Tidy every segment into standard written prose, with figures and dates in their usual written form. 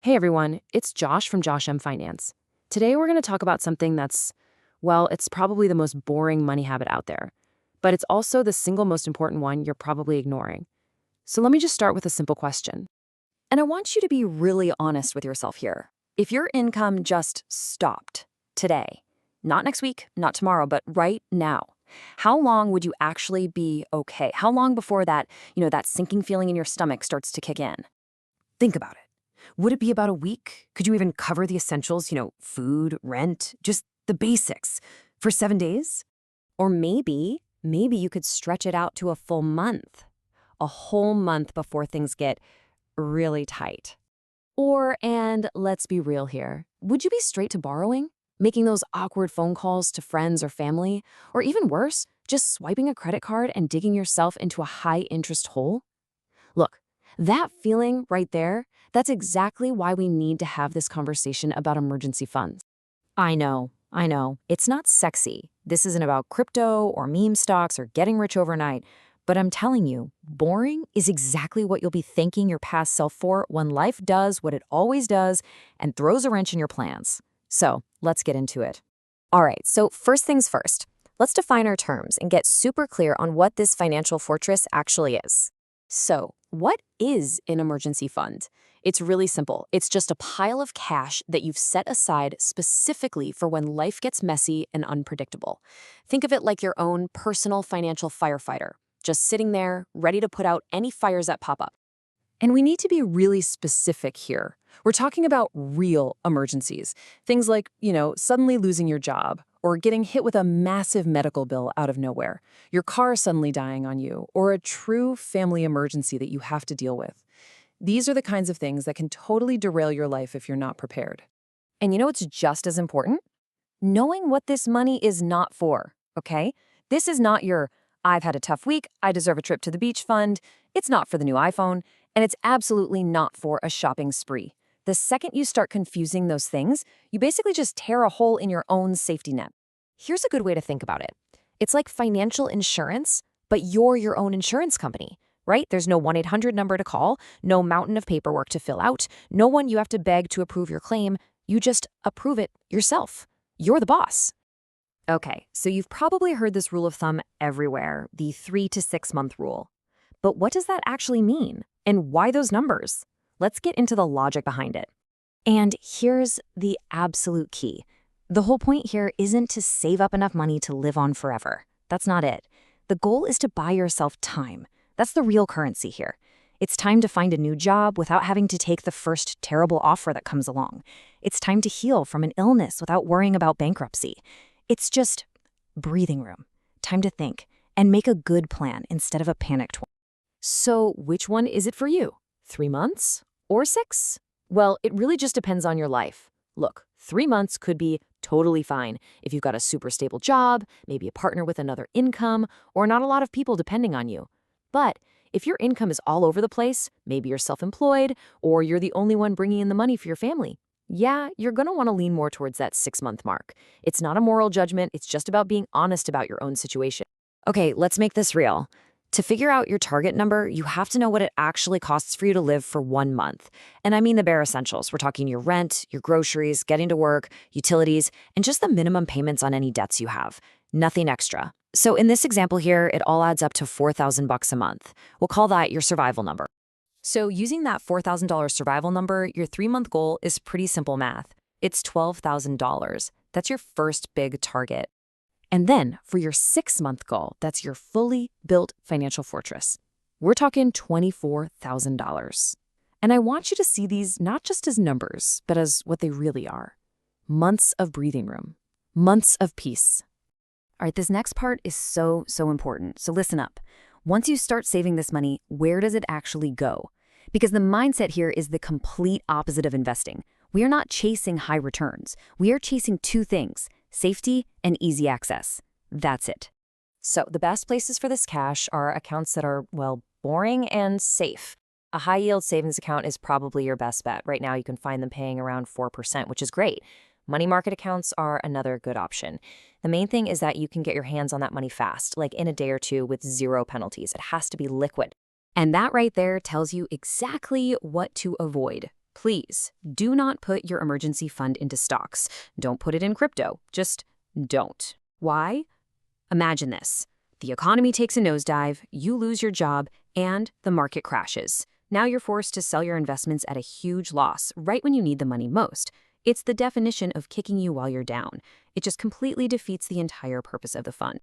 Hey everyone, it's Josh from JoshLM Finance. Today we're going to talk about something that's, well, it's probably the most boring money habit out there, but it's also the single most important one you're probably ignoring. So let me just start with a simple question. And I want you to be really honest with yourself here. If your income just stopped today, not next week, not tomorrow, but right now, how long would you actually be okay? How long before that sinking feeling in your stomach starts to kick in? Think about it. Would it be about a week? Could you even cover the essentials, food, rent, just the basics for 7 days? Or maybe you could stretch it out to a full month, a whole month before things get really tight. And let's be real here, would you be straight to borrowing? Making those awkward phone calls to friends or family? Or even worse, just swiping a credit card and digging yourself into a high-interest hole? Look, that feeling right there, that's exactly why we need to have this conversation about emergency funds. I know. It's not sexy. This isn't about crypto or meme stocks or getting rich overnight. But I'm telling you, boring is exactly what you'll be thanking your past self for when life does what it always does and throws a wrench in your plans. So let's get into it. All right, so first things first, let's define our terms and get super clear on what this financial fortress actually is. So, what is an emergency fund? It's really simple. It's just a pile of cash that you've set aside specifically for when life gets messy and unpredictable. Think of it like your own personal financial firefighter, just sitting there, ready to put out any fires that pop up. And we need to be really specific here. We're talking about real emergencies. Things like, suddenly losing your job, or getting hit with a massive medical bill out of nowhere, your car suddenly dying on you, or a true family emergency that you have to deal with. These are the kinds of things that can totally derail your life if you're not prepared. And you know what's just as important? Knowing what this money is not for, okay? This is not your, I've had a tough week, I deserve a trip to the beach fund. It's not for the new iPhone, and it's absolutely not for a shopping spree. The second you start confusing those things, you basically just tear a hole in your own safety net. Here's a good way to think about it. It's like financial insurance, but you're your own insurance company, right? There's no 1-800 number to call, no mountain of paperwork to fill out, no one you have to beg to approve your claim. You just approve it yourself. You're the boss. Okay, so you've probably heard this rule of thumb everywhere, the 3 to 6 month rule. But what does that actually mean? And why those numbers? Let's get into the logic behind it. And here's the absolute key. The whole point here isn't to save up enough money to live on forever. That's not it. The goal is to buy yourself time. That's the real currency here. It's time to find a new job without having to take the first terrible offer that comes along. It's time to heal from an illness without worrying about bankruptcy. It's just breathing room, time to think, and make a good plan instead of a panicked one. So which one is it for you? 3 months or 6? Well, it really just depends on your life. Look, 3 months could be totally fine if you've got a super stable job, maybe a partner with another income, or not a lot of people depending on you. But if your income is all over the place, maybe you're self-employed, or you're the only one bringing in the money for your family, yeah, you're going to want to lean more towards that 6-month mark. It's not a moral judgment, it's just about being honest about your own situation. Okay, let's make this real. To figure out your target number, you have to know what it actually costs for you to live for 1 month. And I mean the bare essentials. We're talking your rent, your groceries, getting to work, utilities, and just the minimum payments on any debts you have. Nothing extra. So in this example here, it all adds up to $4,000 a month. We'll call that your survival number. So using that $4,000 survival number, your 3-month goal is pretty simple math. It's $12,000. That's your first big target. And then for your 6-month goal, that's your fully built financial fortress. We're talking $24,000. And I want you to see these not just as numbers, but as what they really are. Months of breathing room. Months of peace. All right, this next part is so important. So listen up. Once you start saving this money, where does it actually go? Because the mindset here is the complete opposite of investing. We are not chasing high returns. We are chasing 2 things. Safety and easy access. That's it. So the best places for this cash are accounts that are, well, boring and safe. A high-yield savings account is probably your best bet. Right now you can find them paying around 4%, which is great. Money market accounts are another good option. The main thing is that you can get your hands on that money fast, like in a day or 2 with 0 penalties. It has to be liquid. And that right there tells you exactly what to avoid. Please do not put your emergency fund into stocks. Don't put it in crypto. Just don't. Why? Imagine this. The economy takes a nosedive, you lose your job, and the market crashes. Now you're forced to sell your investments at a huge loss right when you need the money most. It's the definition of kicking you while you're down. It just completely defeats the entire purpose of the fund.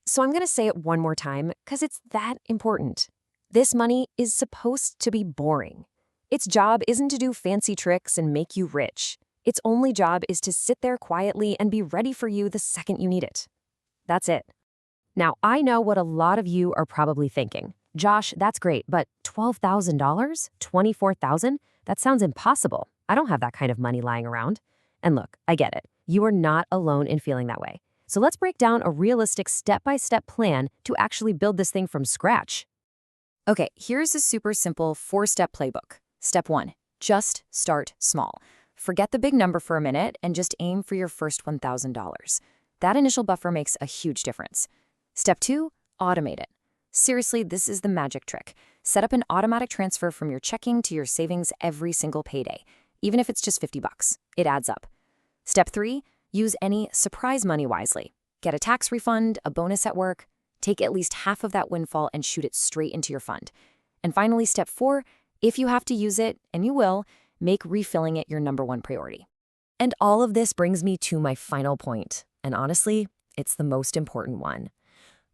So I'm going to say it one more time because it's that important. This money is supposed to be boring. Its job isn't to do fancy tricks and make you rich. Its only job is to sit there quietly and be ready for you the second you need it. That's it. Now, I know what a lot of you are probably thinking. Josh, that's great, but $12,000? $24,000? That sounds impossible. I don't have that kind of money lying around. And look, I get it. You are not alone in feeling that way. So let's break down a realistic step-by-step plan to actually build this thing from scratch. Okay, here's a super simple 4-step playbook. Step 1, just start small. Forget the big number for a minute and just aim for your first $1,000. That initial buffer makes a huge difference. Step 2, automate it. Seriously, this is the magic trick. Set up an automatic transfer from your checking to your savings every single payday, even if it's just $50. It adds up. Step 3, use any surprise money wisely. Get a tax refund, a bonus at work. Take at least half of that windfall and shoot it straight into your fund. And finally, step 4, if you have to use it, and you will, make refilling it your #1 priority. And all of this brings me to my final point. And honestly, it's the most important one.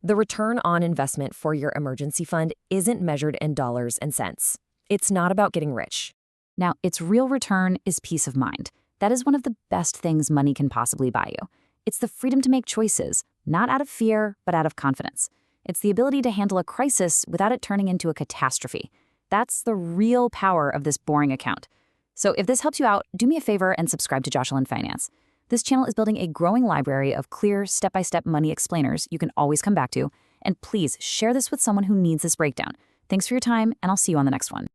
The return on investment for your emergency fund isn't measured in dollars and cents. It's not about getting rich. Now, its real return is peace of mind. That is one of the best things money can possibly buy you. It's the freedom to make choices, not out of fear, but out of confidence. It's the ability to handle a crisis without it turning into a catastrophe. That's the real power of this boring account. So if this helps you out, do me a favor and subscribe to JoshLM Finance. This channel is building a growing library of clear, step-by-step money explainers you can always come back to. And please share this with someone who needs this breakdown. Thanks for your time, and I'll see you on the next one.